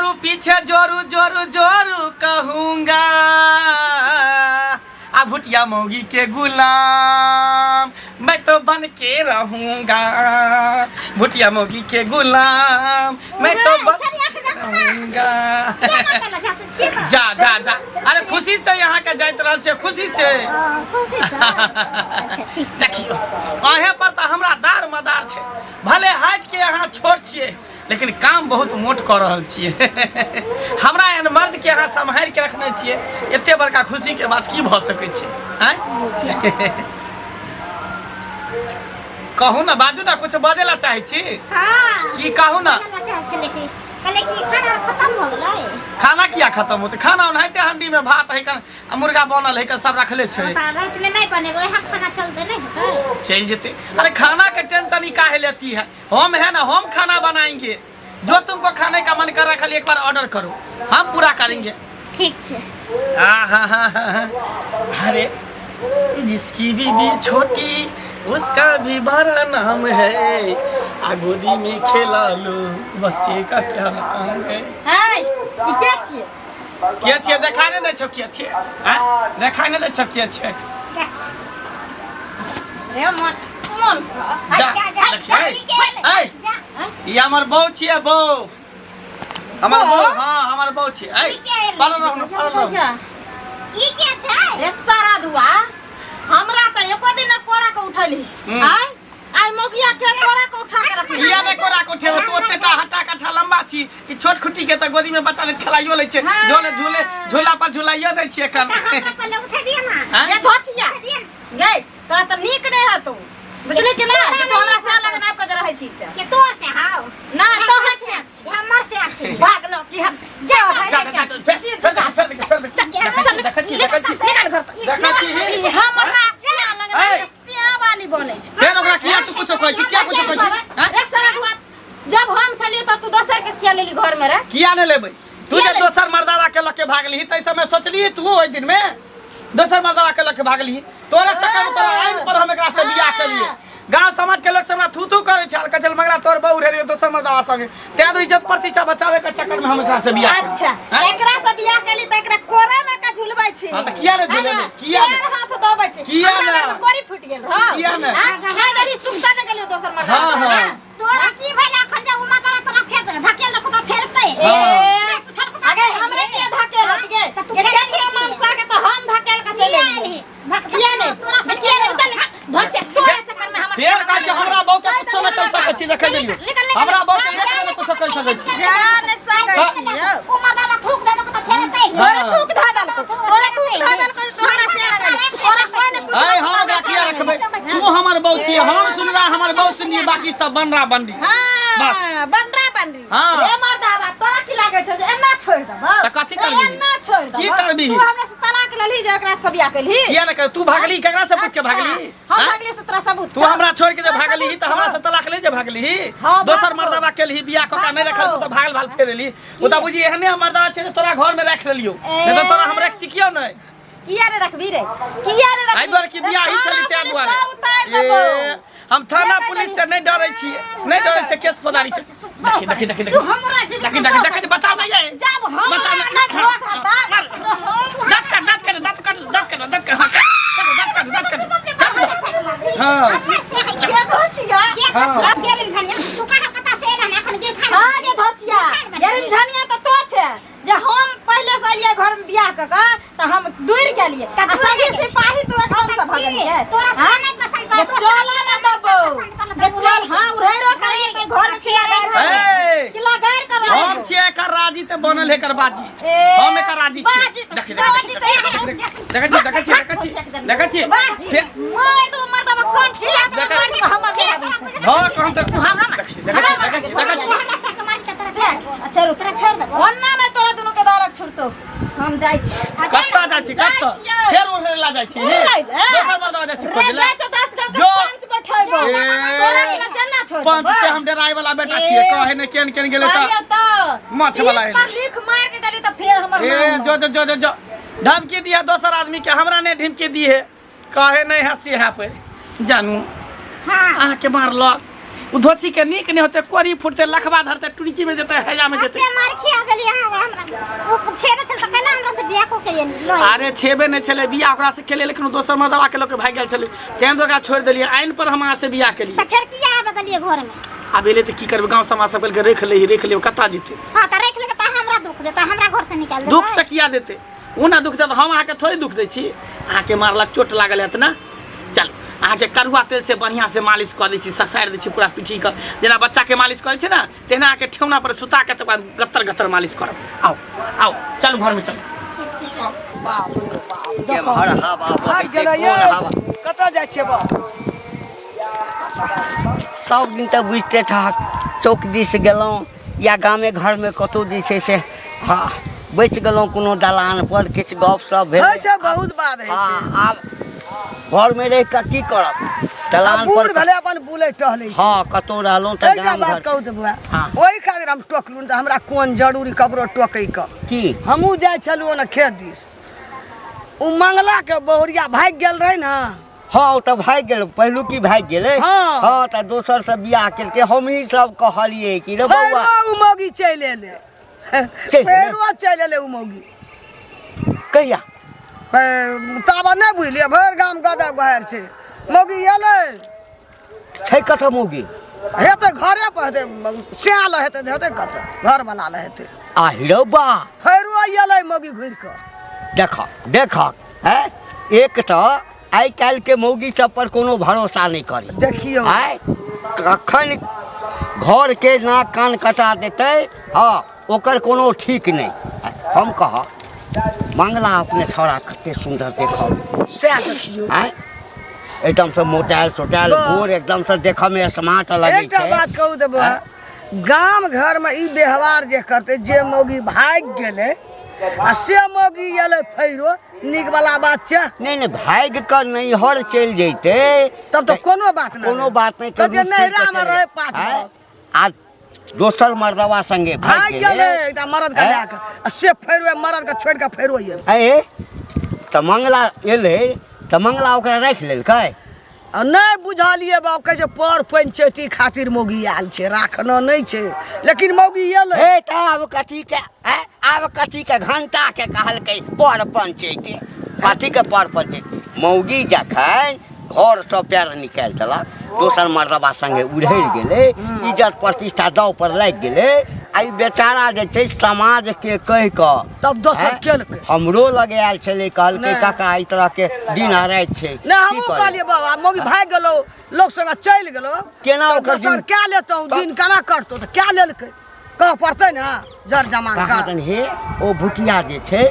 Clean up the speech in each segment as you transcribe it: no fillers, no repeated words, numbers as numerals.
जोरू पीछे जोरू जोरू जोरू कहूँगा आ भुटिया मौगी के गुलाम मैं तो बन के रहूँगा भुटिया मौगी के गुलाम मैं तो बन रहूँगा। जा जा जा अरे खुशी से यहाँ के जाइत रहल छे खुशी से देखियो अहे पर तो हमरा दार मदार छे भले हाइट के यहाँ छोट छिए लेकिन काम बहुत मोट कर रहल छिए हमरा एहन मर्द के यहाँ सम्हार के रखने छिए एते बड़का खुशी के बात की भ सकै छै हैं कहू ना बाजू ना कुछ बजेला चाहे छी हां की कहू ना कले की खाना खत्म हो गेलै खाना किया खत्म होते खाना ओनाहिते हंडी में भात है कन मुर्गा बनल है कन सब रखले छै रात में नहीं बनेगा हाथ खाना चलते नहीं होता चल जेते अरे खाना के टेंशन ही काहे लेती है हम है ना हम खाना बनाएंगे जो तुमको खाने का मन कर रहा खाली एक बार ऑर्डर करो हम पूरा करेंगे ठीक छे अरे जिसकी बीबी छोटी उसका भी बड़ा नाम है आ गोदी में खेला लो बच्चे का क्या काम है ई के छिए देखा नहीं दे छो के छिए हैं देखा नहीं दे छो के छिए रे मन जा ए ये हमर बहू छिए बहू हमर बहू हां हमर बहू छिए ए पालन रहो ई के छै रे सारा दुआ हमरा त एको दिन कोरा के उठली आई मोगिया के कोरा के उठा के रखली या ने कोरा के उठे तो ओतेटा हटा कठा लंबा छी ई छोट खुटी के त गोदी में बच्चा ने खेलाइयो ले छै झोले झूले झूला पर झुलाइयो दै छिए कन पहले उठा दिया ना ये धोचिया गई तोरा त नीक नहीं है तू बुझली कि ना जे तो हमरा से लग नाप के रहै छी से के तो से हां ना तो से हमर से अछि भाग लो कि हम जाओ निकल घर से हमरा से लग सिया वाली बनै छै फेर ओकरा किया तू कुछ कहै छी क्या कुछ कहै छी रे सरगुआ जब हम छलिए त तू दोसर के किया लेली घर में रे किया ने लेबै तू जे दोसर मर्दावा के लके भागली तै समय सोचली तू ओइ दिन में दोसर मर्दावा के लके भागली तोरा चक्कर में तोरा आइन पर हम एकरा से बियाह केलिए गांव समाज के लोग से हमरा थू थू करे छै कचल मगरा तोर बहु रे दोसर मर्दावा संगे ते तो इज्जत प्रतिष्ठा बचावे के चक्कर में हम एकरा से बियाह अच्छा एकरा से बियाह केली त एकरा कोरा में का झुलबै छी हां त किया ने झुलेबे किया ने हाथ दबै छी किया ने कोरी फुट गेल हां किया ने हां दरी सुखता न गेलियो दोसर मर्दावा हां तोरा की भेला खन जे उमा करे तोरा फेर धकेल दे को फेरतै आगे हमरे के धकेल रतिए ये केकरा मानसा के त हम धकेल के चले किया ने तोरा से किया ने चल धचे तोरा चक्कर में हमर फेर का जे हमरा बहु के कुछ न कर सकै छी देखै लियो हमरा बहु के एक न कुछ कर सकै छी जान सकै छी उमा दादा थूक दे को त फेरतै तोरा थूक धा दल को तोरा थूक धा दल को तोरा से लगल तोरा कोई ने ए हम ओकरा किया रखबै तू हमर बहु छी हम सुनरा हमर बहु सुनिए बाकी सब बनरा बनरी बस बनरा बनरी रे मर्दावा तोरा की लागे छै जे एना छोड़ देबा त कथि करबी एना छोड़ देबा की करबी तू हमरा से तलाक लेली जे एकरा से बियाह केली किया न कर तू भागली केकरा से पूछ के भागली हम भागली से तोरा सबूत तू हमरा छोड़ के जे भागली त हमरा से तलाक ले जे भागली दोसर मर्दावा केलही बियाह क के नहीं रखल त भागल भाल फेरली ओ त बुझी एहने मर्दावा छै तोरा घर में रख लेलियो नहीं त तोरा हम रखती कियो नहीं किया रे रखबी रे किया रे रखबी आई बार की बियाह ही चली ते दुआरे हम थाना पुलिस से नहीं डरै छी नहीं डरै छै केस पदारी से देखि देखि देखि तू हमरा देखि बचाव नहीं है जब हम बचाव नहीं रोक हता दांत काट हां ये धोचिया गेरिन झनिया तू कहां कता से एला ना अखन गे खा हां ये धोचिया गेरिन झनिया त तो छे जे हम पहले से एलिए घर में बियाह क के त हम दूर गेलिए आ सगे सिपाही तो एकदम से भगलिए तोरा से नहीं पसंद कर तो चल ना दबो चल हां उड़ैरो करिए त घर में खिला गए किला गैर कर हम छे एकर राजी ते बनल एकर बाजी हम एकर राजी छी देखै छी मैं तो मर्दवा कोन छी हमर धर हम त देखै छी अच्छा रुक रे छोड़ दे ओन्ना नहीं तोरा दोनों के दारक छोड़तो हम जाई छी कत्ता जाई छी कत्ता फेर ओढ़े ला जाई छी दोसर मर्दवा जाई छी खोज ले 10 गांव के पंच बैठैबो तोरा के ना जन्ना छोड़ पंच से हम डराई वाला बेटा छिए कहे ने केन केन गेले त माछ वाला है लिख मार के दली त फेर हमर ए जो धमकी दिया दोसर आदमी के हमरा ने धमकी दी है कहे नहीं हंसी है पे जानू हां आह के मारलो उ धोची के नीक नहीं होते, कोरी फुटते, लखबा धरते, टुनकी में जेते, हैजा में जेते। मार खिया गेली हमरा ओ छेबे चल त केना हमरा से बियाह को के लो। अरे छेबे नहीं छले बियाह ओकरा से केले, लेकिन दोसर मर्दवा के लोग भाग गेल छले, तें तो ओकरा छोड़ देलिए। आइन पर हम से बियाह केलिए। त फिर किया आबे गेलिए घर में? अब एले त की करबे, गांव समाज सब के रख ले कता जीते। हां त रख ले त हमरा दुख देता, हमरा घर से निकाल दे। दुख से किया देते? उ ना दुख देता, हम आके थोड़ी दुख दे छी। आके मारलक, चोट लागल है ना, चल आके करुआ तेल से बढ़िया से मालिश कर दै छी, ससार दै छी पूरा पीठी के, जेना बच्चा के मालिश करे छै ना, तेना आके ठेवना पर सुता के तक गत्तर गत्तर मालिश करब। आओ आओ चल घर में चल। बाप रे बाप, देखो हर हवा बहै छै, कोन हवा कतऽ जाइ छै बा? सब दिन तऽ बुझते ठहक चौक दिस गेलहुँ या गामे घरमे कतहु जे छै से हाँ बचि गेलहुँ कोनो दलान पर, किछु गप सप भेल। बहुत बात है। आब घर में रह के की करब, दलान पर भले अपन बुले टहले। हाँ कतहु रहलहुँ तऽ गाम घर। कहू तऽ बुआ हाँ। ओहि खातिर हम टोकलहुँ तऽ हमरा कोन जरूरी ककरो टोकै के की? हमहूँ जाइ छलहुँ ने खेत दिस, उ मंगला के बहुरिया भागि गेल रहे ना। हाँ ओ तऽ भागि गेल, पहिलू की भागि गेलै। हाँ। हाँ तऽ दोसर से बियाह केलकै, हमही सब कहलिए कि रे बौआ उ मौगी चलि एले, फेरो चलि एले उ मौगी। कहिया? तब नहीं बुझलिए, भर गाम गदा गहर छै मौगी एले। छै कतऽ मौगी? हेतै घरे पर, हेतै सियाल हेतै, हेतै कतऽ घर बनाल हेतै। आहिरो बा फेरो एले मौगी घुरि कऽ। देखक है, एक तऽ आइ काल्हि के मौगी सब पर कोनो भरोसा नहीं करी। देखियो आइ कखन घर के नाक कान कटा देते, हाँ ओकर कोनो ठीक नहीं। हम कह मंगला अपने छौड़ा कते सुंदर देखब, सएह देखियो। आइ एकदम से मोटाइल सोटाइल, गोर एकदम से देखऽ में स्मार्ट लगे एकटा छै। बात कहू देबो, गाम घर में ई व्यवहार जे करते, जे मौगी भाग गेले आ से मौगी एले फेरो, नीक वाला बात छै। नहीं भाग कर नैहर चल जैते तब तो कोनो बात नहीं, कोनो बात नहीं। कते नैहरा में रहे 5 वर्ष, आज दोसर मर्दवा संगे भाग गेले एकटा मरद के लए के, आ से फेरो मरद के छोड़ के फेरो एले। ए त मंगला एले त मंगला ओकरा राख लेलकै। आ नहीं बुझलिए बाप, कहे छै पर पंचायती खातिर मौगी आयल छै, राखना नहीं छै, लेकिन मौगी एले। हे त आब कथी के घंटा के कहलकै पर पंचायती, कथी के पर पंचायती? मौगी जखन घर से पैर निकाल देलक, दोसर मर्दबा संगे उड़ैर गेले, इज्जत प्रतिष्ठा दाव पर लाग गेले, आई बेचारा जे छै समाज के कह के तब दोसर केलकै। हमरो लगे आयल छले, कहलकै काका ई तरह के दिन आ रात छै। नहीं हमहू कहलिए बाबा मौगी भाग गेलो, लोग संग चल गेलो, केना ओकर दोसर क्या लेतो दिन केना करतो, तो क्या लेलकै कह पड़तै ना, जर जमान कहाँ का। तन हे ओ भुटिया जे छै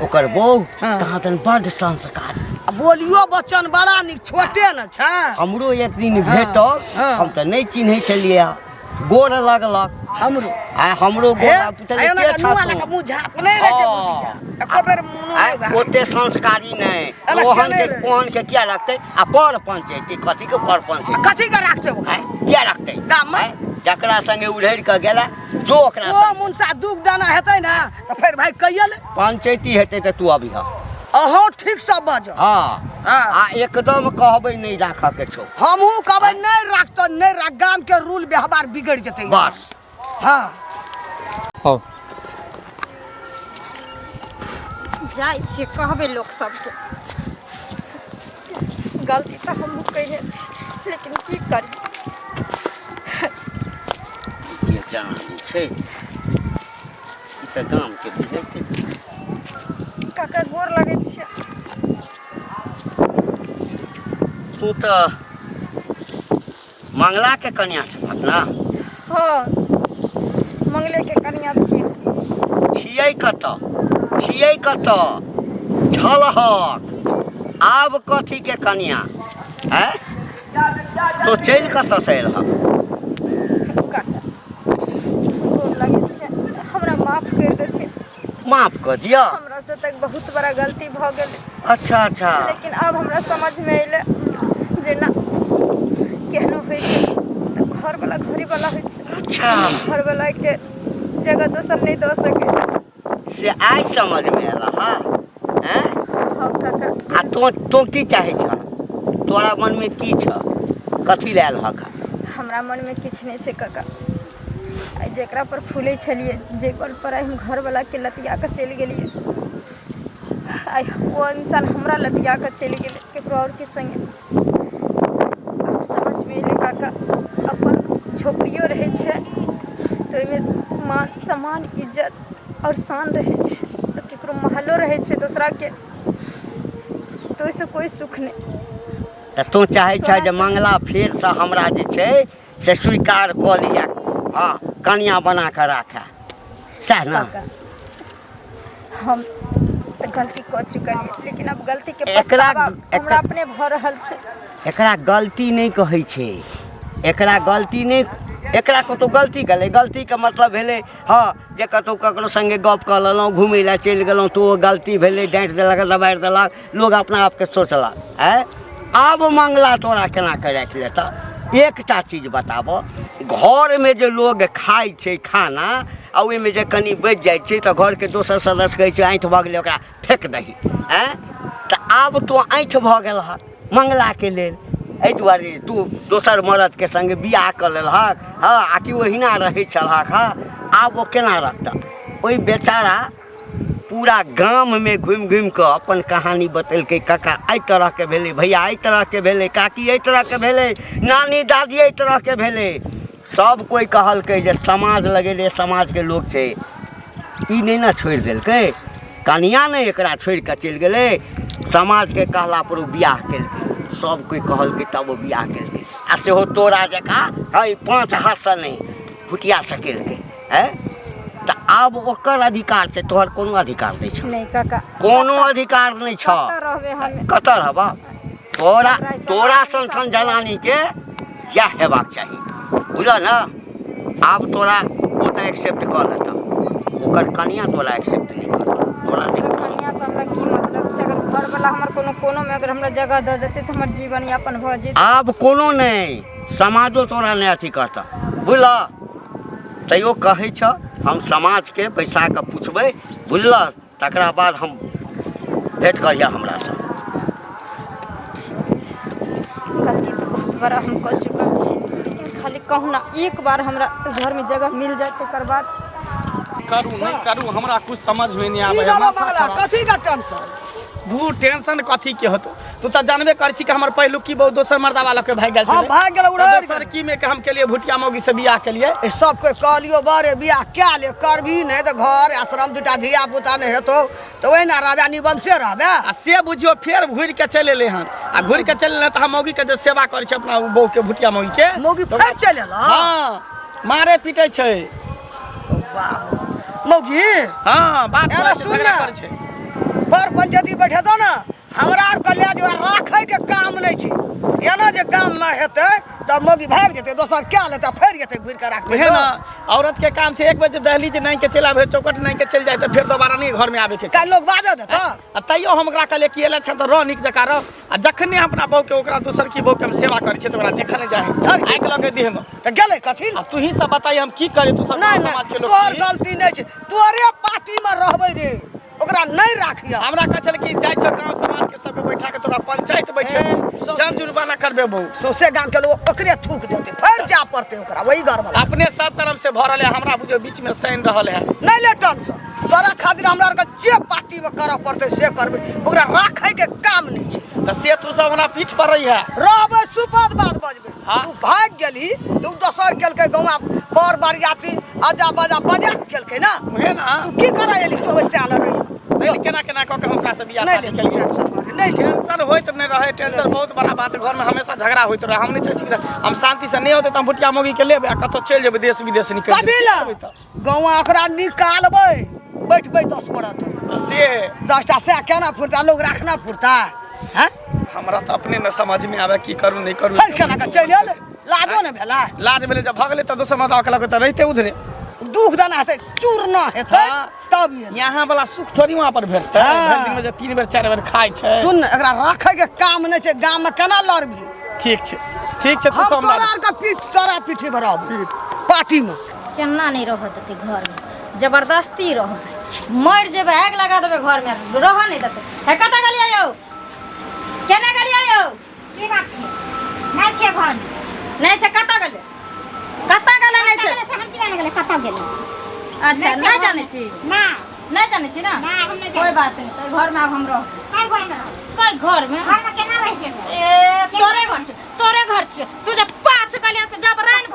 ओकर बहू कहाँ तन बड़ संस्कारी, बोलियो बच्चन बड़ा निक, छोटे न छै। हमरो एक दिन भेटल, हम त नहीं चिन्है छलिए, गोर लगलक हमरो हमरो गोर पुछलिए के छ का मुंह झाप नहीं रहे छै बुटिया, एको बेर मुंह ओते संस्कारी नहीं, ओहन के क्या रखते? आ पर पंचायती, कथी के पर पंचायती? कथी के राखते हो क्या रखते गाम में? जकरा संगे उड़ैर के गेला जो ओकरा ओ संगे मुनसा दुख दाना हेतै ना, तो फिर भाई कहिए ले पंचायती हेतै त तू अभी अहो ठीक से बज। हाँ हाँ। आ एकदम कहबै नहीं राखऽ के छौ, हमहू कहबै नहीं राखतो, नहीं राख, गाम के रूल व्यवहार बिगड़ जेतै बस। हाँ जाइ छियै कहबै लोग सबके, गलती तऽ हमहूँ कइले छी, लेकिन की करी। के जानी छै ई त गाम के बुझैते। काका गोर लगै छियै। तू त मंगला के कन्या छह ना? हाँ मंगले के कनिया छियै। छियै कतऽ छलहक, आब कथी के कन्या है? तो चल कतऽ से एलहक? गोर लगै छियै, हमरा माफ कर देथिन। माफ कर दिया। हमरा से तक बहुत बड़ा गलती भ गेलै। अच्छा लेकिन अब हमरा समझ में अइले जे ना केहनो होइ छै तऽ घर वाला घरी वाला होइ छै। अच्छा घर वाला के जगह दोसर नहीं दे सके से आई समझ में एला हाँ? हाँ काका। आ तो की चाहे छ? तोरा मन में की छ? कथी लेल हक? हमरा हमरा मन में किछ नहीं छे काका। आई जेकरा पर फूले छलिए जे पर आई हम घर वाला के लतिया के चल गेलिए, आई वो इंसान हमरा लतिया के चल गेले केकरो और के संगे। अब समझ में एले काका अपन छोकरियो रहे छे तो एमे मान सम्मान इज्जत और शान रहे छे, केकरो महलो रहे छे दूसरा के, तो इससे कोई सुख नहीं। तो तू चाहे छ जे मंगला फेर से हमरा जे छे से स्वीकार क लिया, हाँ कन्या बना के राखे, सह ना। हम तो गलती कर चुकलिए, लेकिन अब गलती के पछतावा हमरा अपने भ रहल छे। एकरा गलती नहीं कहै छे, एकरा गलती नहीं, एकरा कतौ गलती गले, गलती के मतलब भेले हाँ जे कतौ ककरो संगे गप क लेलहुँ, घूमे ला चलि गेलहुँ तो वो गलती भेले, डांट देलक दबाड़ि देलक, लोग अपना आप के सोचलक है। अब मंगला तोरा केना के राखि लेता? एकटा चीज बताबो, घर में जो लोग खाइ छे खाना आ ओहिमे जे कनी बच जाइ छे तो घर के दोसर सदस्य कहै छे आँठि भऽ गेलै ओकरा फेंक दही, हैं? तो आब तो आँठि भऽ गेल हँ मंगला के लेल, एहि दुआरे तू दोसर मर्द के संगे बियाह कर लेलहक, हाँ आ कि ओहिना रहै छलहक, हाँ आब वो केना रखता? ओहि बेचारा पूरा गांव में घूम घूम के अपन कहानी बतेलकै, काका एहि तरह के भेले, भैया एहि तरह के भेले, काकी एहि तरह के भेले, नानी दादी एहि तरह के भेले। सब कोई कहलकै जे समाज लगेले, समाज के लोग छे, ई नहीं ना छोड़ देलकै, कनिया ने एकरा छोड़ के चल गेले, समाज के कहला पर बियाह केलकै, सब कोई कहलकै तब वो बियाह केलकै, आ सेहो तोरा जका है 5 हाथ से नहीं फुटिया सकेलकै, है? तो अब ओकर अधिकार छै, तोहर कोनो अधिकार नहीं छ? नहीं काका, कोनो अधिकार नहीं छ। कतर हबा तोरा, तोरा सन जनानी के यह हेबाक चाहिए, बुझल ना? अब तोरा ओ तो एक्सेप्ट कर लेता, ओकर कनिया तोरा एक्सेप्ट नहीं कर, तोरा नहीं कनिया से हमरा की मतलब छै? अगर घर वाला हमर कोनो में अगर हमरा जगह दे देते तो हमर जीवन यापन भ जेतै। अब कोनो नहीं, समाजो तोरा नहीं अथी करता, बुझल? तैयो कहै छ हम समाज के बैसा के पूछबै, बुझल? तकरा बाद हम भेंट करिया हमरा से। गलती तो बहुत बड़ा हम कर चुकल छी, लेकिन खाली कहूँ ना एक बार हमरा घर में जगह मिल जाए तकर बाद करू नहीं करू हमरा कुछ समझ में नहीं आवे। कथी का टेंशन? दू टेंशन कथी के होतो? तू तो जानबे कर छी कि हमर पहिलू की बहुत दोसर मर्दा वाला के भाग गेल हाँ छे, भाग गेल उड़ा दोसर की में के हम के लिए भुटिया मौगी से बियाह के लिए ए सब के कहलियो बारे बियाह क्या ले करबी नहीं तो घर आश्रम दुटा धिया पुता नहीं हेतो तो वही ना राजा निबंसे रहबे। आ से बुझियो फेर घुर के चले ले हन, आ घुर के चले त हम मौगी के जे सेवा करै छै अपना बहू के भुटिया मौगी के, मौगी फेर चले ला। हां मारे पीटे छै, मौगी हां बाप एना से सुन झगड़ा ना। करे छै। पर पंचायती बैठे दो ना, हमरा आर कल्या जो राखे के काम नहीं छै, एना जे काम ना हेते तब मौगी भाग जेते, दोसर क्या लेता फेर जेते घुर के राख है ना? औरत के काम छै 1 बजे दहलीज नहीं के चला भे चौकट नहीं के चल जाए तो फिर दोबारा नहीं घर में आवे के। काल लोग बाजा देता आ तैयो हम ओकरा कहले कि एले छ त रह नीक जका रह, आ जखने अपना बहू के ओकरा दोसर की बहू के हम सेवा करै छै त ओकरा देखा नहीं जाए, आग लगे देह में तो गेले कथी? आ तू ही सब बताई हम की करे? तू सब नहीं समाज के लोग तोर छी। गलती नहीं छै, तोरे पार्टी में रहबे रे, ओकरा नहीं राखिया। हमरा कह चल कि जाय छ गांव समाज के सब बैठा के तोरा पंचायत बैठे जन जुर्माना करबे बहु, सौसे गांव के लोग ओकरे थूक देते, फिर जा पड़ते ओकरा वही घर वाला। अपने सब कर्म से भरल है, हमरा बुझो बीच में सैन रहल है। नहीं ले टेंशन, तोरा खातिर हमरा आर के जे पार्टी में करऽ पड़ते से करबे, ओकरा राखे के काम नहीं छै। त से तू सब हमरा पीठ पर रही है, रहबे सुपद बात बजबे। हाँ। तू भाग गेली, तू दोसर केलकै गौवा पर बारियाती आजा बाजा बजा के केलकै ना, है ना? तू की करे एली तो वैसे आल रही? नहीं केना केना क के हमरा से बियाह नहीं शादी ले के लिए टेंशन करे, नहीं ले। टेंशन होइत नहीं रहे, टेंशन बहुत बड़ा बात है, घर में हमेशा झगड़ा होइत रहे। हम नहीं चाहे छी कि हम शांति से नहीं होते त हम भुटिया मौगी के लेबे आ कतो चल जेबे देश विदेश निकल कथी ला गौवा ओकरा निकालबै, बैठबै 10 मरद तो से 10टा से केना फुरता, लोग रखना फुरता हैं? हमरा तो अपने न समझ में आवे की करू नहीं करू। फिर केना के चल आले, लाजो न भेला? लाज भेले जब भगले त दोसर मत आके लगे त रहते उधरे, दुख दाना हेतै, चूरना हेतै हाँ। तब ये यहाँ वाला सुख थोड़ी वहाँ पर भेटतै। हाँ। भर दिन में जे 3 बेर 4 बेर खाइ छै। सुन एकरा राखे के काम नहीं छै, गांव में केना लड़बी? ठीक छै ठीक छै, तू हम सब तोरा हमरा आर के पीठ तोरा पीठी भराब पार्टी में। केना नहीं रह देते घर में, जबरदस्ती रह मर जेबे, आग लगा देबे घर में, रह नहीं देते। है कता गली आयो, केना गली आयो? की बात छै? नहीं छै घर, नहीं छै कता गली? कत्ता गेलै नहीं छै से हम किया लगले कतौ गेलै अच्छा नहीं जाने छी ना नहीं जाने छी ना ना हम नहीं कोई बात नहीं तो घर में अब हम रह कौन घर में कोई घर में केना रह छै ए तोरे घर छै तू जब पाछ कलिया से जब राइन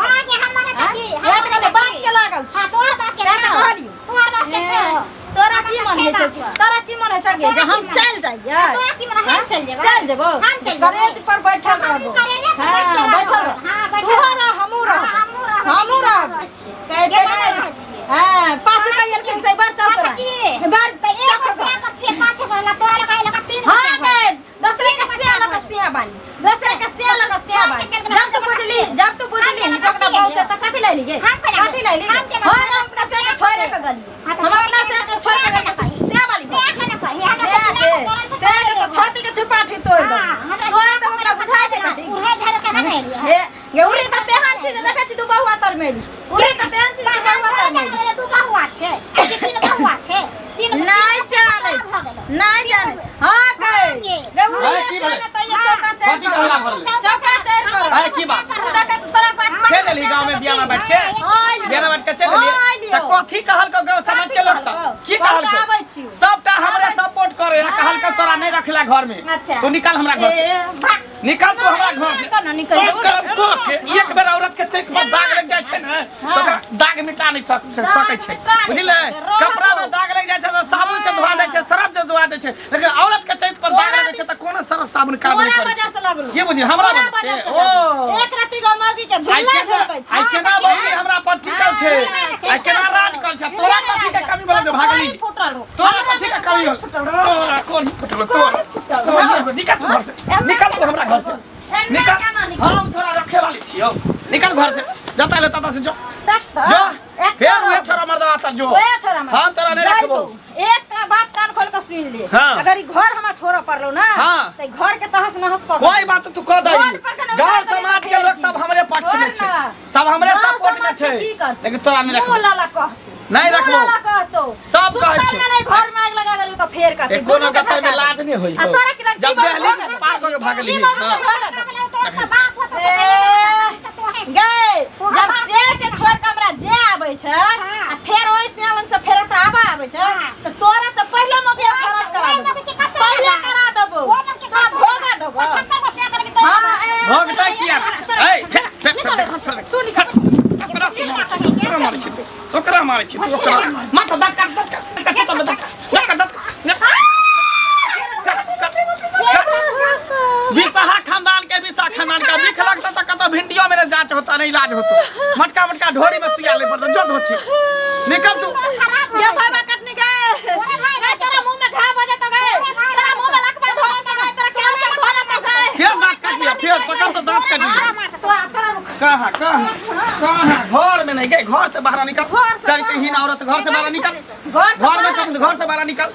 आगे हम माने त की एक ने बात के लागल छै हां तोहर बात के कहलियो तोहर बात के छै तोरा की मन है छै तोरा की मन है छै जे हम चल जाइए तोरा की मन हम चल जेबै चल जेबो हम चल गरेज पर बैठल रहबो हां बैठल रह हां बैठल तू रह हमू रह कह दे हां पाछ कलिया के से बार चल तोरा बार एक से पर छे पाछ वाला तोरा लगा तीन हां गए दूसरे के सिया बानी दूसरे के सिया बानी जब तू बुझली निकटा बहुत त कथि ले ली गे कथि ले ली हां अपना से के छोड़े के गली हम अपना से के छोड़ के गली सिया वाली से के छाती के छुपाठी तोड़ दो तोड़ दो ओकरा बुझाय छै कथि उहे झर के ना एलिया हे ये उरी त तेहन छी जे देखै छी तू बहुआ तर मेली उरी त तेहन छी जे बहुआ तर मेली तू बहुआ छै तीन बहुआ छै तीन नहीं जाने हां गए अरे की बोले? कथी के हल्ला भरले? अरे की बात? चल एली गांव में बियाह में बैठ के बियाह में बैठ के चल एली त कथी कहल को गांव समाज के लोग सब की कहल को सबटा हमरे सपोर्ट करे कहल को तोरा नहीं रखला घर में तू निकल हमरा घर से निकल तू हमरा घर से सब करम को के एक बेर औरत के चेक पर दाग लग जाय छै न तो दाग मिटा नहीं सकै छै बुझले कपड़ा में दाग लग जाय छै त साबुन से धोआ दै छै सरफ से धोआ दै छै लेकिन औरत के चेक पर दाग लगे छै त कोनो सरफ साबुन काज नहीं करे ये बुझी हमरा वजह से ओ एक रति गो मौगी के झुल्ला झोपै छै आई केना मौगी हमरा पर टिकल छै आई केना राज कर छै तोरा कथी के कमी बोले भागली तोरा कथी के कमी बोल तोरा कोन फुटलो तोरा निकल घर से निकल तू हमरा घर से निकल हम तोरा रखे वाली छियो निकल घर से जता ले तता से जो जो फिर उहे छोरा मर्दवा तर जो हम तोरा नहीं रखबो एक का बात कान खोल के सुन ले हाँ। अगर ई घर हमरा छोड़ पड़लो ना हाँ। त घर के तहस नहस कर कोई बात तू कह दई गांव समाज के लोग सब हमरे पक्ष में छै सब हमरे सपोर्ट में छै लेकिन तोरा नहीं रखबो लाला कह नहीं रखबो लाला कह तो सब कहै छै नहीं घर में आग लगा देलू तो फेर का एक कोनो गतर में लाज नहीं होई जब देहली पार को भागली हां गए जब से के छोड़ के हमरा जे आबै छै आ फेर ओइ से लंग से फेर त आबै छै त तोरा त पहिले मगे खराब करा देबो पहिले करा देबो तोरा भोगा देबो हां भोगता किया ए तू निकल ओकरा मारै छी तू ओकरा माथा दाँत काट तो बिसाहा खानदान के बिसा खानदान का बिख लगता त कतो भिंडियो में जांच होता नहीं इलाज होतो मटका मटका ढोरी में सुइया ले पड़ता जो धो छी निकल तू ये बाबा कटने गए तेरा मुंह में घा बजे तो गए तेरा मुंह में लकवा धोने तो गए तेरा कैंसर धोने तो गए फिर दांत काट लिया फिर पकड़ तो दांत काट लिया कहां घर में नहीं गए घर से बाहर निकल चरित्रहीन औरत घर से बाहर निकल घर से बाहर निकल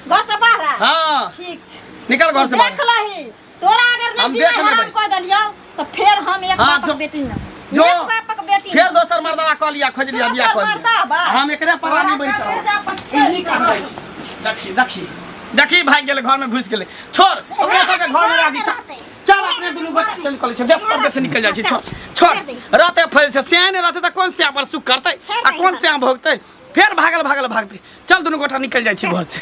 हां ठीक निकल घर से बाहर देख लही तोरा अगर नहीं जीना हराम कर दलियो तो फिर हम एक बाप के बेटी न जो एक बाप के बेटी फिर दोसर मर्दवा कह लिया खोज लिया बियाह कर लिया हम एकरे परानी बन कर इन्हीं का है देखी भाग गेले घर में घुस गेले छोड़ ओकरा सब के घर में राखी चल अपने दुनू बेटा चल कॉलेज से देश परदेश से निकल जाई छोड़ रहते फैल से सियाने रहते त कौन सिया पर सुख करते आ कौन सिया भोगते फिर भागते चल दुनू गोटा निकल जाई छी घर से।